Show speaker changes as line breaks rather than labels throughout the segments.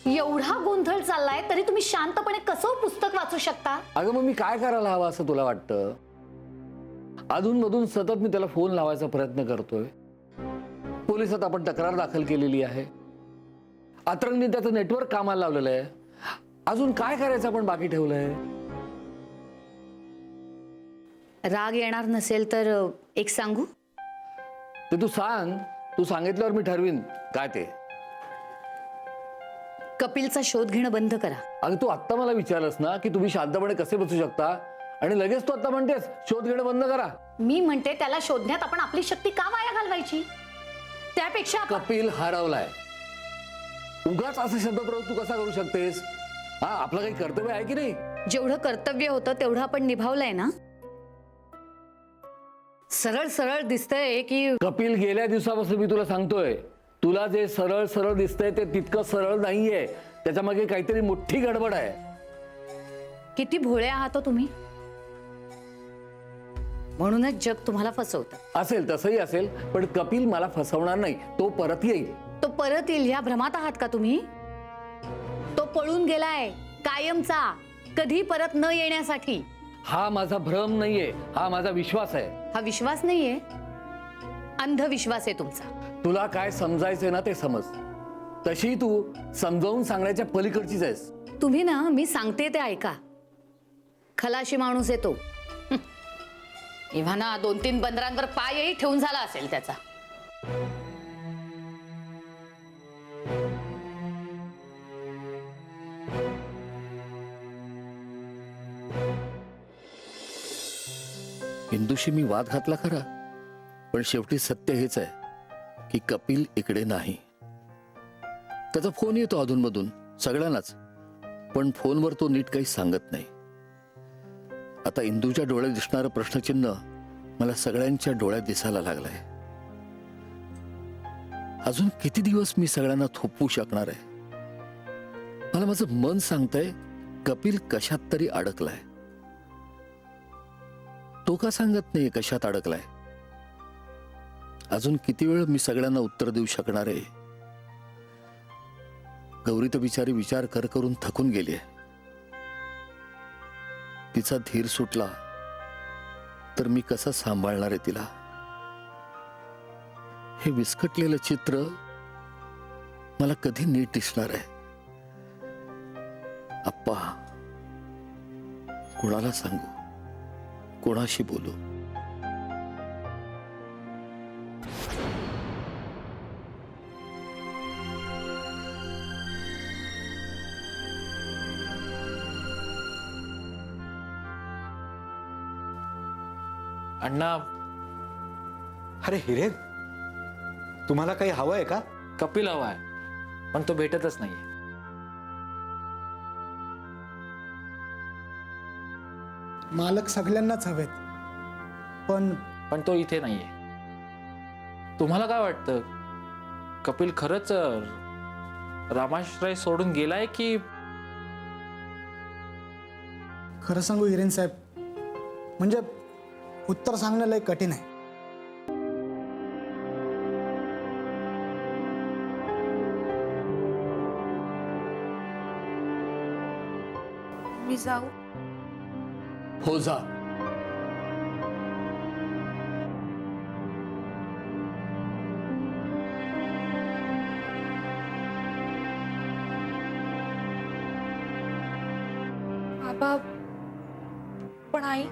एवढा गोंधळ चाललाय तरी तुम्ही शांतपणे कसं पुस्तक वाचू शकता?
अगं मग मी काय करायला हवं असं तुला वाटतं? अधूनमधून सतत मी त्याला फोन लावायचा प्रयत्न करतोय. पोलिसात आपण तक्रार दाखल केलेली आहे. अतरंगनी त्याचं नेटवर्क कामाला लावलेलं आहे. अजून काय करायचं आपण बाकी ठेवलंय?
राग येणार नसेल तर एक सांगू?
ते तू सांग. तू सांगितल्यावर मी ठरवीन काय ते.
कपिलचा शोध घेणं बंद करा.
अगं तू आत्ता मला विचारलंस ना की तुम्ही शांतपणे कसे बसू शकता आणि लगेच तू आता म्हणतेस शोध घेणं बंद करा.
मी म्हणते त्याला शोधण्यात आपण आपली शक्ती का वाया घालवायची? त्यापेक्षा
कपिल हरवलाय. उगाच असा शब्दप्रयोग तू कसा करू शकतेस? हा, आपलं काही कर्तव्य आहे की नाही?
जेवढं कर्तव्य होतं तेवढं आपण निभावलंय ना. सरळ सरळ दिसतंय की
कपिल गेल्या दिवसापासून मी तुला सांगतोय, तुला जे सरळ सरळ दिसतंय ते तितकं सरळ नाहीये. त्याच्या मागे काहीतरी मोठी गडबड आहे.
किती भोळे आहात हो तुम्ही. म्हणूनच जग तुम्हाला फसवतं.
असेल तसंही असेल, पण कपिल मला फसवणार नाही. तो परत येईल.
तो परत येईल ह्या भ्रमात आहात का तुम्ही? तो पळून गेलाय कायमचा, कधी परत न येण्यासाठी.
हा माझा भ्रम नाहीये, हा माझा विश्वास आहे.
हा विश्वास नाहीये, अंधविश्वास आहे तुमचा.
तुला काय समजायचंय ना ते समज. तशी तू समजावून सांगण्याच्या पलीकडचीच आहेस.
तुम्ही ना मी सांगते ते ऐका. खलाशी माणूस आहे तो. इव्हाना 2-3 बंदरांवर पायही ठेवून झाला असेल त्याचा.
हिंदूशी मी वाद घातला खरा, पण शेवटी सत्य हेच आहे की कपिल इकडे नाही. त्याचा फोन येतो अधूनमधून सगळ्यांनाच, पण फोनवर तो नीट काही सांगत नाही. आता इंदूच्या डोळ्यात दिसणारं प्रश्नचिन्ह मला सगळ्यांच्या डोळ्यात दिसायला लागलंय. अजून किती दिवस मी सगळ्यांना थोपवू शकणार आहे? मला माझं मन सांगतंय कपिल कशात तरी अडकलाय. तो का सांगत नाही कशात अडकलाय? अजून किती वेळ मी सगळ्यांना उत्तर देऊ शकणार आहे? गौरी तर बिचारी विचार करून थकून गेली आहे. तिचा धीर सुटला तर मी कसं सांभाळणार आहे तिला? हे विस्कटलेलं चित्र मला कधी नीट दिसणार आहे? अप्पा, कोणाला सांगू, कोणाशी बोलू?
अण्णा,
अरे हिरेन, तुम्हाला काही हवं आहे का?
कपिल हवा आहे, पण तो भेटतच नाहीये.
मालक सगळ्यांनाच हवेत, पण
तो इथे नाहीये. तुम्हाला काय वाटतं, कपिल खरंच रामाश्रय सोडून गेलाय की?
खरं सांगू हिरेन साहेब, म्हणजे उत्तर सांगणं लय कठीण आहे.
मी जाऊ?
हो जा.
बाबा, पण आई?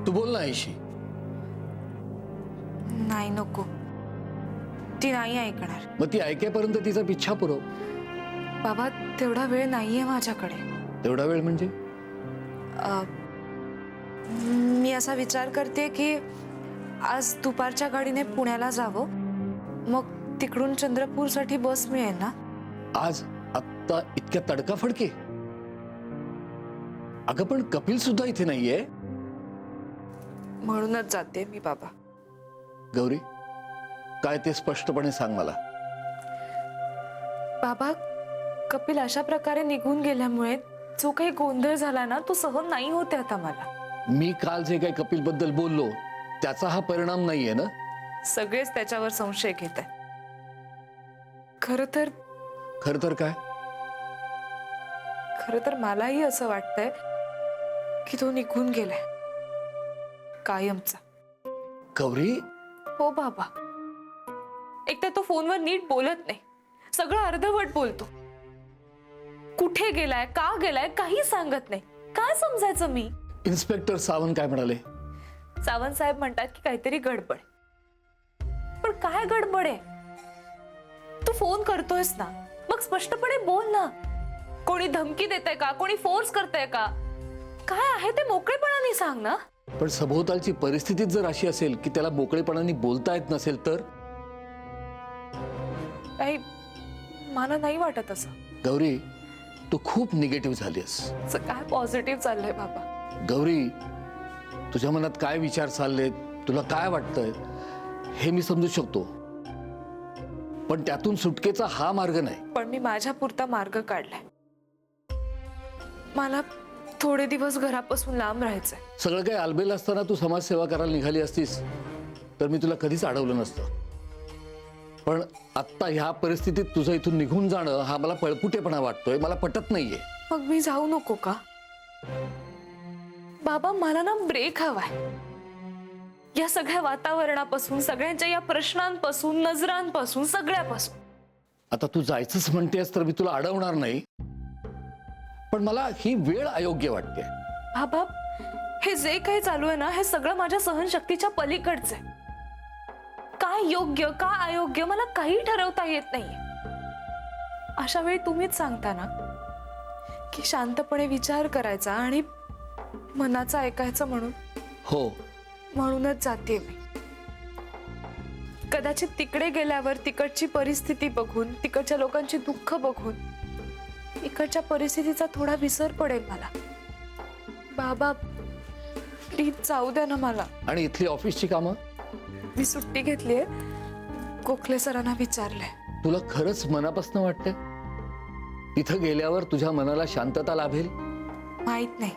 तू बोल ना आईशी.
नाही, नको. ती नाही ऐकणार.
मग ती ऐकेपर्यंत तिचा पिच्छा पुरव.
बाबा, तेवढा वेळ नाहीये माझ्याकडे.
तेवढा वेळ म्हणजे?
मी असा विचार करते की आज दुपारच्या गाडीने पुण्याला जावं, मग तिकडून चंद्रपूरसाठी बस मिळेल ना?
आज आत्ता इतक्या तडकाफडके? अगं पण कपिल सुद्धा इथे नाहीये.
म्हणूनच जाते मी बाबा.
गौरी, काय ते स्पष्टपणे सांग मला.
बाबा, कपिल अशा प्रकारे निघून गेल्यामुळे जो काही गोंधळ झाला ना, तो सहन नाही होते आता मला.
मी काल जे काही कपिल बद्दल बोललो त्याचा हा परिणाम नाहीये ना?
सगळेच त्याच्यावर संशय घेत आहे. खरं तर
काय?
खरं तर मलाही असं वाटतंय की तो निघून गेलाय कायमचा.
गौरी,
हो बाबा, एकतर तो फोनवर नीट बोलत नाही, सगळं अर्धवट बोलतो. कुठे गेलाय, का गेलाय काही सांगत नाही. काय समजायचं मी?
इन्स्पेक्टर सावंत काय म्हणाले?
सावंत साहेब म्हणतात की काहीतरी गडबड. पण काय गडबड आहे? तू फोन करतोयस ना, मग स्पष्टपणे बोल ना. कोणी धमकी देतंय का, कोणी फोर्स करतंय का, काय आहे ते मोकळेपणाने सांग ना.
पण सभोवतालची परिस्थितीच जर अशी असेल की त्याला मोकळेपणाने बोलता येत नसेल तर?
काही मला नाही वाटत असं.
गौरी, तू खूप निगेटिव्ह झालीस.
असं काय पॉझिटिव्ह चाललंय बाबा?
गौरी, तुझ्या मनात काय विचार चाललेत, तुला काय वाटतंय हे मी समजू शकतो, पण त्यातून सुटकेचा हा मार्ग नाही.
पण मी माझ्या पुरता मार्ग काढलाय. मला थोडे दिवस घरापासून लांब राहायचंय.
सगळं काही आलबेल असताना तू समाजसेवा करायला निघाली असतीस तर मी तुला कधीच अडवलं नसतं. पण आत्ता ह्या परिस्थितीत तुझं इथून निघून जाणं हा मला पळपुटेपणा वाटतोय, मला पटत नाहीये.
मग मी जाऊ नको का बाबा? मला ना ब्रेक हवाय या सगळ्या वातावरणापासून, सगळ्यांच्या या प्रश्नांपासून, नजरांपासून, सगळ्यापासून.
आता तू जायचंच म्हणतेस तर मी तुला अडवणार नाही, पण मला ही वेळ अयोग्य वाटते.
बाबा, हे जे काही चालू आहे ना, हे सगळं माझ्या सहनशक्तीच्या पलीकडचं आहे. काय योग्य का अयोग्य मला काही ठरवता येत नाहीये. अशा वेळी तुम्हीच सांगता ना की शांतपणे विचार करायचा आणि मनाचं ऐकायचं म्हणून.
हो,
म्हणूनच जाते मी. कदाचित तिकडे गेल्यावर तिकडची परिस्थिती बघून, तिकडच्या लोकांची दुःख बघून इकडच्या परिस्थितीचा थोडा विसर पडेल मला. बाबा प्लीज जाऊ द्या ना मला.
आणि इथली ऑफिसची कामं?
मी सुट्टी घेतलीये, गोखले सरांना विचारलंय.
तुला खरंच मनापासून वाटतंय तिथं गेल्यावर तुझ्या मनाला शांतता लाभेल?
माहित नाही.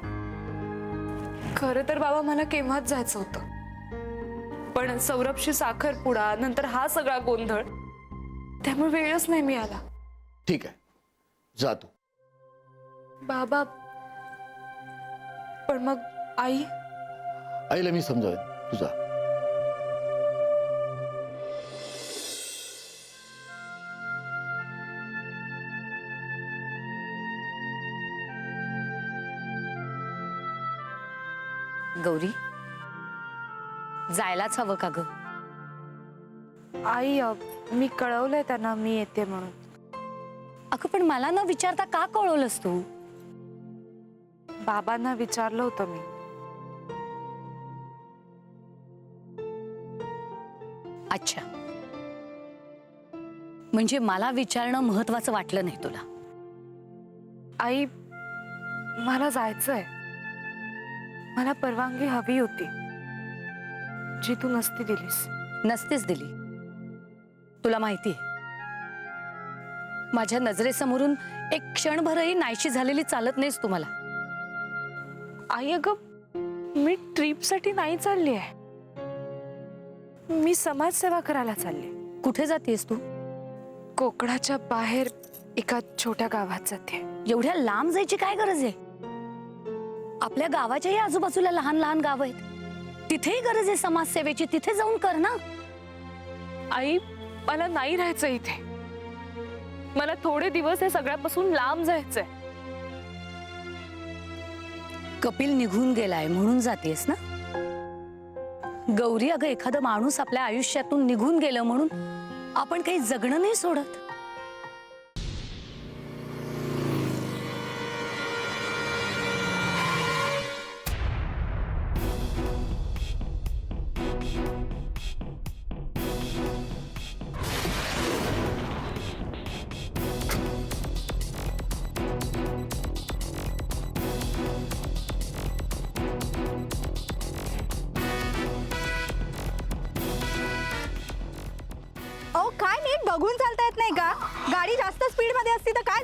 खरं तर बाबा मला केव्हाच जायचं होतं, पण सौरभशी साखरपुडा, नंतर हा सगळा गोंधळ, त्यामुळे वेळच नाही मिळाला.
ठीक आहे, जा तू.
बाबा पण मग आई?
आईला मी समजावेन, तुझा.
गौरी, जायलाच हवं का ग?
आई मी कळवलंय त्यांना मी येते म्हणून.
अगं पण मला न विचारता का कळवलंस तू?
बाबांना विचारलं होतं मी.
अच्छा, म्हणजे मला विचारणं महत्वाचं वाटलं नाही तुला?
आई मला जायचंय. मला परवानगी हवी होती, जी तू नसती दिलीस.
नसतेच दिली. तुला माहितीये, माझ्या नजरेसमोरून एक क्षणभरही नाहीशी झालेली चालत नाहीस तू मला.
आई अगं मी ट्रिपसाठी नाही चालली आहे, मी समाजसेवा करायला चालली.
कुठे जातेस तू?
कोकणाच्या बाहेर एका छोट्या गावात जाते.
एवढ्या लांब जायची काय गरज आहे? आपल्या गावाच्याही आजूबाजूला लहान लहान गाव आहेत, तिथेही गरज आहे समाजसेवेची, तिथे जाऊन कर ना.
आई मला नाही राहायचं इथे. मला थोडे दिवस हे सगळ्यापासून लांब जायचंय.
कपिल निघून गेलाय म्हणून जातेस ना? गौरी, अगं एखादा माणूस आपल्या आयुष्यातून निघून गेलं म्हणून आपण काही जगणं नाही सोडत.
अहो काय नीट बघून चालता येत नाही का? गाडी जास्त स्पीड मध्ये असती तर काय